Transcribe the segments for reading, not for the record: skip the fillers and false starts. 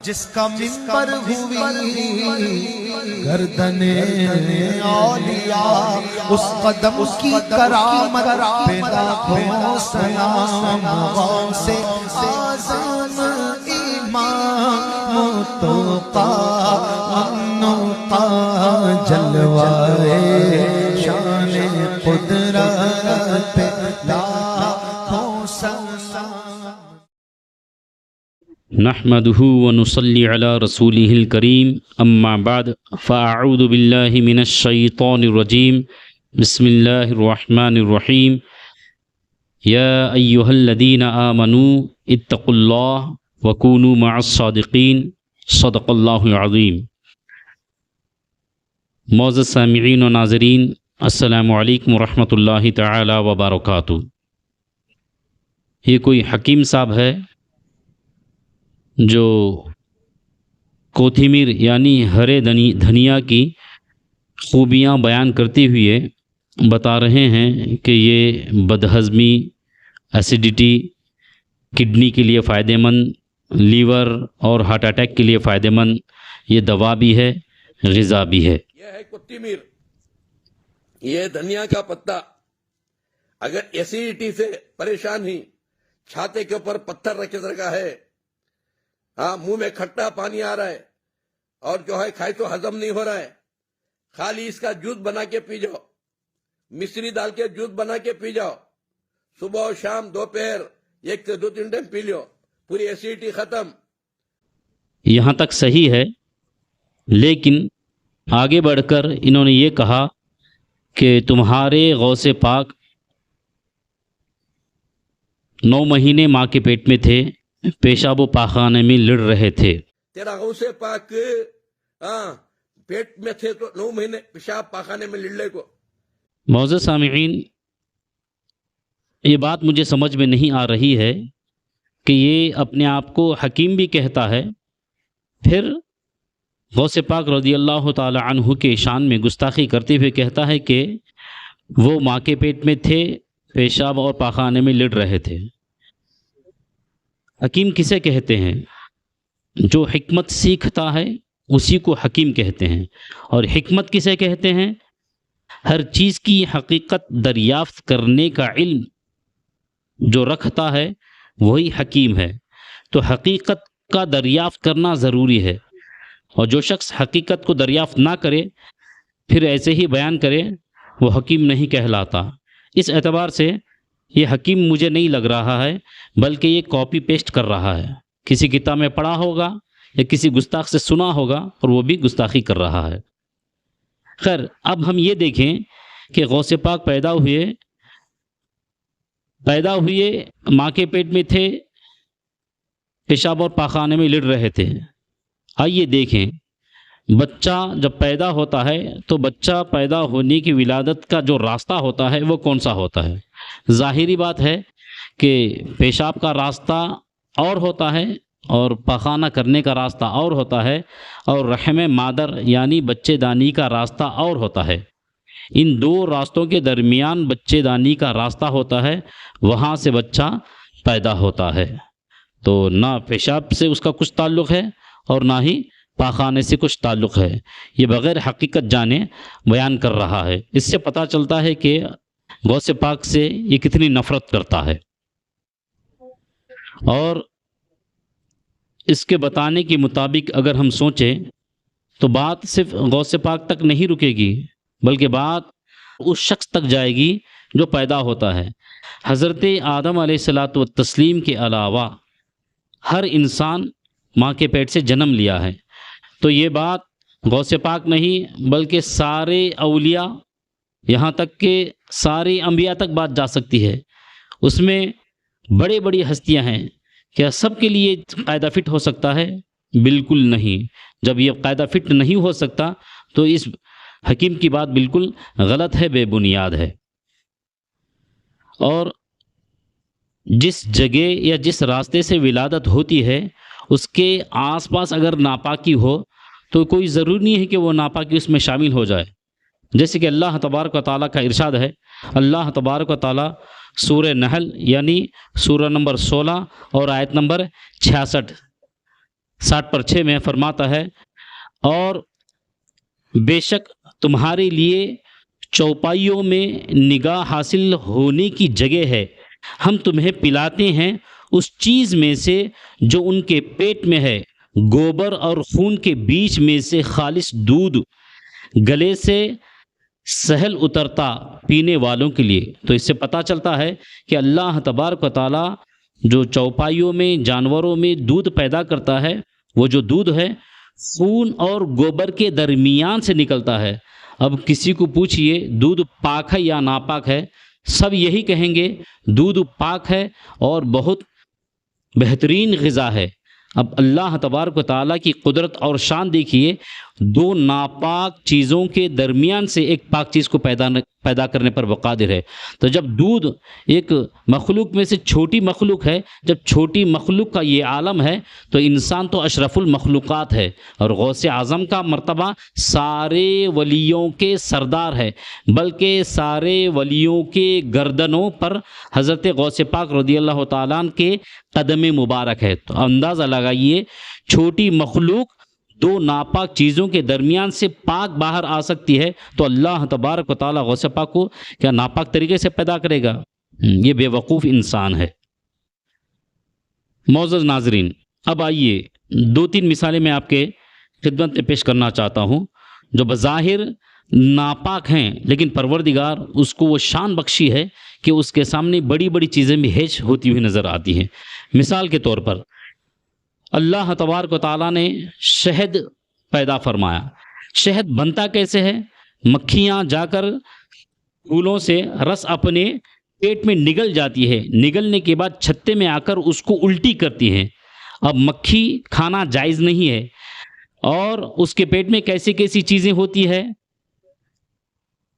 جس کا منبر ہوئی گردن اولیاء، اس قدم کی کرامت پہ لاکھوں سلام۔ غوث اعظم امام توقا منوقا، جلوائے شان قدرت پہ لاکھوں سلام۔ نحمده ونصلي على رسوله الكريم، اما بعد فاعوذ بالله من الشيطان الرجيم، بسم الله الرحمن الرحيم۔ يا ايها الذين آمنوا اتقوا الله وكونوا مع الصادقين، صدق الله العظيم۔ معزز سامعین و ناظرین، السلام علیکم ورحمۃ اللہ تعالی وبرکاتہ۔ یہ کوئی حکیم صاحب ہے جو کوتھیمیر یعنی ہرے دھنیا کی خوبیاں بیان کرتے ہوئے بتا رہے ہیں کہ یہ بدہضمی، ایسیڈیٹی، کڈنی کے لیے فائدہ مند، لیور اور ہارٹ اٹیک کے لیے فائدہ مند، یہ دوا بھی ہے، غذا بھی ہے۔ یہ ہے کوتھیمیر، یہ دھنیا کا پتا۔ اگر ایسیڈیٹی سے پریشان ہی، چھاتے کے اوپر پتھر رکھا ہے، ہاں منہ میں کھٹا پانی آ رہا ہے اور جو ہے کھائے تو ہضم نہیں ہو رہا ہے، خالی اس کا جوس بنا کے پی جاؤ، مصری ڈال کے جوس بنا کے پی جاؤ، صبح و شام دوپہر 1 سے 2-3 ٹائم پی لو، پوری ایسیڈیٹی ختم۔ یہاں تک صحیح ہے، لیکن آگے بڑھ کر انہوں نے یہ کہا کہ تمہارے غوث پاک 9 مہینے ماں کے پیٹ میں تھے، پیشاب و پاخانے میں لڑ رہے تھے۔ تیرا غوث پاک پیٹ میں تھے تو 9 مہینے پیشاب پاخانے میں لڑنے کو۔ معزز سامعین، یہ بات مجھے سمجھ میں نہیں آ رہی ہے کہ یہ اپنے آپ کو حکیم بھی کہتا ہے، پھر غوث پاک رضی اللہ تعالی عنہ کے شان میں گستاخی کرتے ہوئے کہتا ہے کہ وہ ماں کے پیٹ میں تھے، پیشاب اور پاخانے میں لڑ رہے تھے۔ حکیم کسے کہتے ہیں؟ جو حکمت سیکھتا ہے اسی کو حکیم کہتے ہیں۔ اور حکمت کسے کہتے ہیں؟ ہر چیز کی حقیقت دریافت کرنے کا علم جو رکھتا ہے وہی حکیم ہے۔ تو حقیقت کا دریافت کرنا ضروری ہے، اور جو شخص حقیقت کو دریافت نہ کرے پھر ایسے ہی بیان کرے وہ حکیم نہیں کہلاتا۔ اس اعتبار سے یہ حکیم مجھے نہیں لگ رہا ہے، بلکہ یہ کاپی پیسٹ کر رہا ہے، کسی کتاب میں پڑھا ہوگا یا کسی گستاخ سے سنا ہوگا اور وہ بھی گستاخی کر رہا ہے۔ خیر، اب ہم یہ دیکھیں کہ غوث پاک پیدا ہوئے ماں کے پیٹ میں تھے، پیشاب اور پاخانے میں لڑ رہے تھے۔ آئیے دیکھیں، بچہ جب پیدا ہوتا ہے تو بچہ پیدا ہونے کی ولادت کا جو راستہ ہوتا ہے وہ کون سا ہوتا ہے؟ ظاہری بات ہے کہ پیشاب کا راستہ اور ہوتا ہے اور پاخانہ کرنے کا راستہ اور ہوتا ہے، اور رحم مادر یعنی بچے دانی کا راستہ اور ہوتا ہے۔ ان دو راستوں کے درمیان بچے دانی کا راستہ ہوتا ہے، وہاں سے بچہ پیدا ہوتا ہے۔ تو نہ پیشاب سے اس کا کچھ تعلق ہے اور نہ ہی پاخانے سے کچھ تعلق ہے۔ یہ بغیر حقیقت جانے بیان کر رہا ہے۔ اس سے پتہ چلتا ہے کہ غوث پاک سے یہ کتنی نفرت کرتا ہے۔ اور اس کے بتانے کے مطابق اگر ہم سوچیں تو بات صرف غوث پاک تک نہیں رکے گی، بلکہ بات اس شخص تک جائے گی جو پیدا ہوتا ہے۔ حضرت آدم علیہ الصلاۃ والتسلیم کے علاوہ ہر انسان ماں کے پیٹ سے جنم لیا ہے۔ تو یہ بات غوث پاک نہیں بلکہ سارے اولیاء، یہاں تک کہ سارے انبیاء تک بات جا سکتی ہے۔ اس میں بڑی بڑی ہستیاں ہیں، کیا سب کے لیے قاعدہ فٹ ہو سکتا ہے؟ بالکل نہیں۔ جب یہ قاعدہ فٹ نہیں ہو سکتا تو اس حکیم کی بات بالکل غلط ہے، بے بنیاد ہے۔ اور جس جگہ یا جس راستے سے ولادت ہوتی ہے اس کے آس پاس اگر ناپاکی ہو تو کوئی ضروری نہیں ہے کہ وہ ناپاکی اس میں شامل ہو جائے۔ جیسے کہ اللہ تبارک و تعالیٰ کا ارشاد ہے، اللہ تبارک و تعالیٰ سورہ نحل یعنی سورہ نمبر 16 اور آیت نمبر 66 60/6 میں فرماتا ہے اور بے شک تمہارے لیے چوپائیوں میں نگاہ حاصل ہونے کی جگہ ہے، ہم تمہیں پلاتے ہیں اس چیز میں سے جو ان کے پیٹ میں ہے، گوبر اور خون کے بیچ میں سے خالص دودھ، گلے سے سہل اترتا پینے والوں کے لیے۔ تو اس سے پتہ چلتا ہے کہ اللہ تبارک و تعالیٰ جو چوپائیوں میں جانوروں میں دودھ پیدا کرتا ہے، وہ جو دودھ ہے خون اور گوبر کے درمیان سے نکلتا ہے۔ اب کسی کو پوچھئے دودھ پاک ہے یا ناپاک ہے، سب یہی کہیں گے دودھ پاک ہے اور بہت بہترین غذا ہے۔ اب اللہ تبارک و تعالیٰ کی قدرت اور شان دیکھیے، دو ناپاک چیزوں کے درمیان سے ایک پاک چیز کو پیدا کرنے پر وہ قادر ہے۔ تو جب دودھ ایک مخلوق میں سے چھوٹی مخلوق ہے، جب چھوٹی مخلوق کا یہ عالم ہے تو انسان تو اشرف المخلوقات ہے، اور غوث اعظم کا مرتبہ سارے ولیوں کے سردار ہے، بلکہ سارے ولیوں کے گردنوں پر حضرت غوث پاک رضی اللہ تعالیٰ عنہ کے قدم مبارک ہے۔ تو اندازہ لگائیے چھوٹی مخلوق دو ناپاک چیزوں کے درمیان سے پاک باہر آ سکتی ہے، تو اللہ تبارک و تعالیٰ غوث پاک کو کیا ناپاک طریقے سے پیدا کرے گا؟ یہ بے وقوف انسان ہے۔ معزز ناظرین، اب آئیے 2-3 مثالیں میں آپ کے خدمت میں پیش کرنا چاہتا ہوں جو بظاہر ناپاک ہیں، لیکن پروردگار اس کو وہ شان بخشی ہے کہ اس کے سامنے بڑی بڑی چیزیں بھی ہیچ ہوتی ہوئی نظر آتی ہیں۔ مثال کے طور پر اللہ تبارک و تعالیٰ نے شہد پیدا فرمایا۔ شہد بنتا کیسے ہے؟ مکھیاں جا کر پھولوں سے رس اپنے پیٹ میں نگل جاتی ہے، نگلنے کے بعد چھتے میں آ کر اس کو الٹی کرتی ہیں۔ اب مکھی کھانا جائز نہیں ہے، اور اس کے پیٹ میں کیسی کیسی چیزیں ہوتی ہے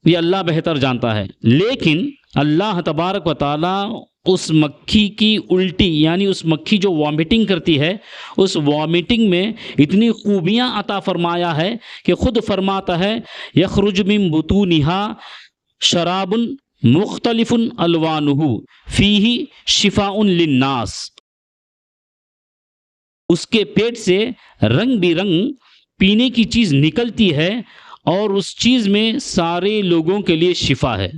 یہ اللہ بہتر جانتا ہے، لیکن اللہ تبارک و تعالیٰ اس مکھی کی الٹی یعنی اس مکھی جو وامٹنگ کرتی ہے، اس وامٹنگ میں اتنی خوبیاں عطا فرمایا ہے کہ خود فرماتا ہے یخرج من بطونها شراب مختلف الوانہ فیہ شفاء للناس، اس کے پیٹ سے رنگ برنگ پینے کی چیز نکلتی ہے اور اس چیز میں سارے لوگوں کے لیے شفا ہے۔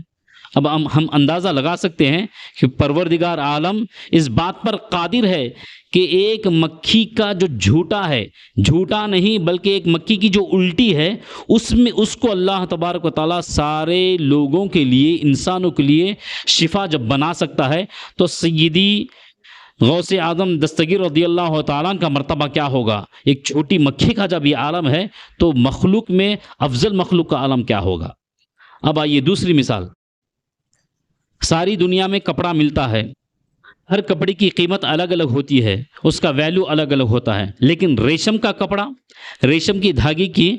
اب ہم اندازہ لگا سکتے ہیں کہ پروردگار عالم اس بات پر قادر ہے کہ ایک مکھی کا جو جھوٹا ہے، جھوٹا نہیں بلکہ ایک مکھی کی جو الٹی ہے، اس میں اس کو اللہ تبارک و تعالیٰ سارے لوگوں کے لیے، انسانوں کے لیے شفا جب بنا سکتا ہے، تو سیدی غوث اعظم دستگیر رضی اللہ تعالیٰ کا مرتبہ کیا ہوگا؟ ایک چھوٹی مکھی کا جب یہ عالم ہے تو مخلوق میں افضل مخلوق کا عالم کیا ہوگا؟ اب آئیے دوسری مثال۔ ساری دنیا میں کپڑا ملتا ہے، ہر کپڑے کی قیمت الگ الگ ہوتی ہے، اس کا ویلیو الگ الگ ہوتا ہے، لیکن ریشم کا کپڑا، ریشم کی دھاگے کی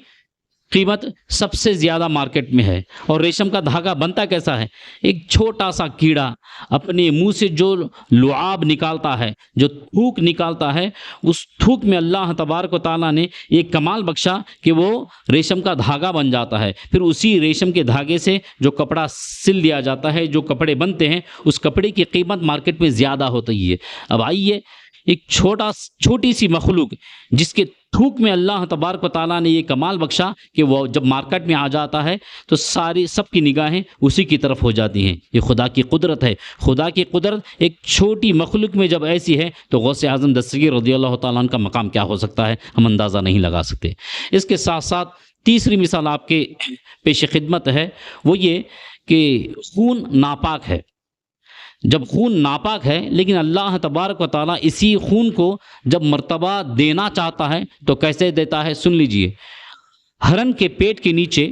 قیمت سب سے زیادہ مارکیٹ میں ہے۔ اور ریشم کا دھاگا بنتا کیسا ہے؟ ایک چھوٹا سا کیڑا اپنے منہ سے جو لعاب نکالتا ہے، جو تھوک نکالتا ہے، اس تھوک میں اللہ تبارک و تعالیٰ نے ایک کمال بخشا کہ وہ ریشم کا دھاگا بن جاتا ہے۔ پھر اسی ریشم کے دھاگے سے جو کپڑا سل دیا جاتا ہے، جو کپڑے بنتے ہیں، اس کپڑے کی قیمت مارکیٹ میں زیادہ ہوتی ہے۔ اب آئیے ایک چھوٹی سی مخلوق جس کے تھوک میں اللہ تبارک و تعالیٰ نے یہ کمال بخشا کہ وہ جب مارکیٹ میں آ جاتا ہے تو سب کی نگاہیں اسی کی طرف ہو جاتی ہیں۔ یہ خدا کی قدرت ہے۔ خدا کی قدرت ایک چھوٹی مخلوق میں جب ایسی ہے تو غوث اعظم دستگیر رضی اللہ تعالیٰ عنہ کا مقام کیا ہو سکتا ہے، ہم اندازہ نہیں لگا سکتے۔ اس کے ساتھ ساتھ تیسری مثال آپ کے پیش خدمت ہے، وہ یہ کہ خون ناپاک ہے۔ جب خون ناپاک ہے لیکن اللہ تبارک و تعالیٰ اسی خون کو جب مرتبہ دینا چاہتا ہے تو کیسے دیتا ہے؟ سن لیجئے۔ ہرن کے پیٹ کے نیچے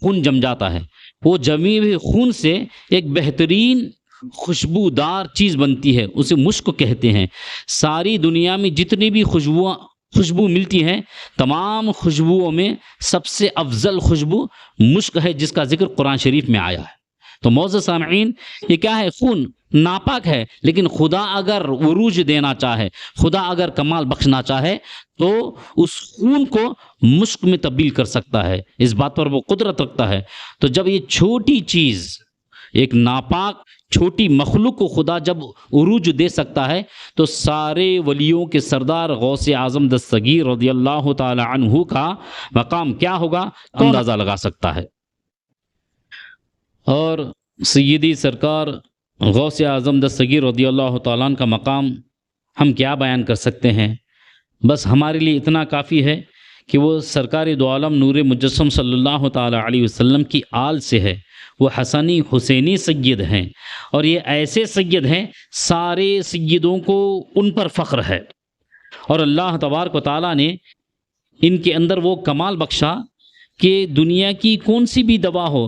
خون جم جاتا ہے، وہ جمی ہوئے خون سے ایک بہترین خوشبودار چیز بنتی ہے، اسے مشک کہتے ہیں۔ ساری دنیا میں جتنی بھی خوشبو ملتی ہیں، تمام خوشبوؤں میں سب سے افضل خوشبو مشک ہے، جس کا ذکر قرآن شریف میں آیا ہے۔ تو معزز سامعین، یہ کیا ہے؟ خون ناپاک ہے، لیکن خدا اگر عروج دینا چاہے، خدا اگر کمال بخشنا چاہے تو اس خون کو مشک میں تبدیل کر سکتا ہے، اس بات پر وہ قدرت رکھتا ہے۔ تو جب یہ چھوٹی چیز، ایک ناپاک چھوٹی مخلوق کو خدا جب عروج دے سکتا ہے تو سارے ولیوں کے سردار غوث اعظم دستگیر رضی اللہ تعالی عنہ کا مقام کیا ہوگا اندازہ لگا سکتا ہے۔ اور سیدی سرکار غوث اعظم دستگیر رضی اللہ تعالیٰ عنہ کا مقام ہم کیا بیان کر سکتے ہیں، بس ہمارے لیے اتنا کافی ہے کہ وہ سرکار دو عالم نور مجسم صلی اللہ تعالی علیہ وسلم کی آل سے ہے، وہ حسنی حسینی سید ہیں، اور یہ ایسے سید ہیں سارے سیدوں کو ان پر فخر ہے، اور اللہ تبارک و تعالیٰ نے ان کے اندر وہ کمال بخشا کہ دنیا کی کون سی بھی دوا ہو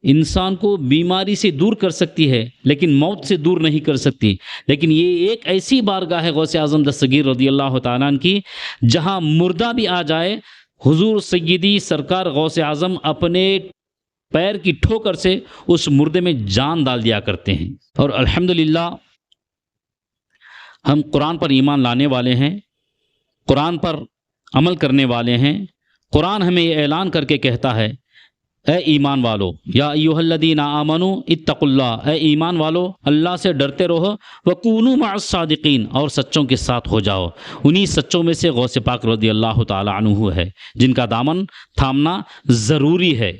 انسان کو بیماری سے دور کر سکتی ہے لیکن موت سے دور نہیں کر سکتی، لیکن یہ ایک ایسی بارگاہ ہے غوث اعظم دستگیر رضی اللہ تعالیٰ عنہ کی جہاں مردہ بھی آ جائے حضور سیدی سرکار غوث اعظم اپنے پیر کی ٹھوکر سے اس مردے میں جان ڈال دیا کرتے ہیں۔ اور الحمدللہ ہم قرآن پر ایمان لانے والے ہیں، قرآن پر عمل کرنے والے ہیں۔ قرآن ہمیں یہ اعلان کر کے کہتا ہے اے ایمان والو، یا ایھا الذین آمنوا اتقوا اللہ، اے ایمان والو اللہ سے ڈرتے رہو، وکونوا مع الصادقین، اور سچوں کے ساتھ ہو جاؤ۔ انہی سچوں میں سے غوث پاک رضی اللہ تعالی عنہ ہے جن کا دامن تھامنا ضروری ہے۔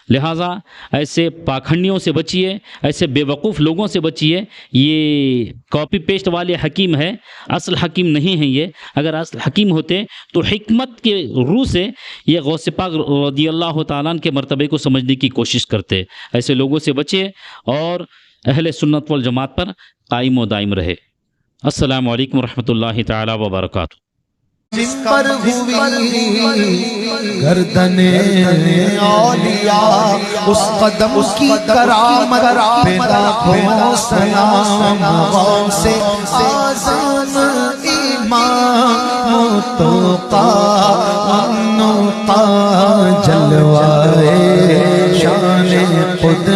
لہٰذا ایسے پاکھنڈیوں سے بچیے، ایسے بے وقوف لوگوں سے بچیے۔ یہ کاپی پیسٹ والے حکیم ہے، اصل حکیم نہیں ہیں یہ۔ اگر اصل حکیم ہوتے تو حکمت کے روح سے یہ غوث پاک رضی اللہ تعالیٰ عنہ کے مرتبے کو سمجھنے کی کوشش کرتے۔ ایسے لوگوں سے بچیے اور اہل سنت والجماعت پر قائم و دائم رہے۔ السلام علیکم ورحمۃ اللہ تعالی وبرکاتہ۔ جس پر ہوئی گردن اولیاء اس قدم کی کرامت پہ لاکھوں سلام، غوث اعظم امام توقا جلوائے شان خود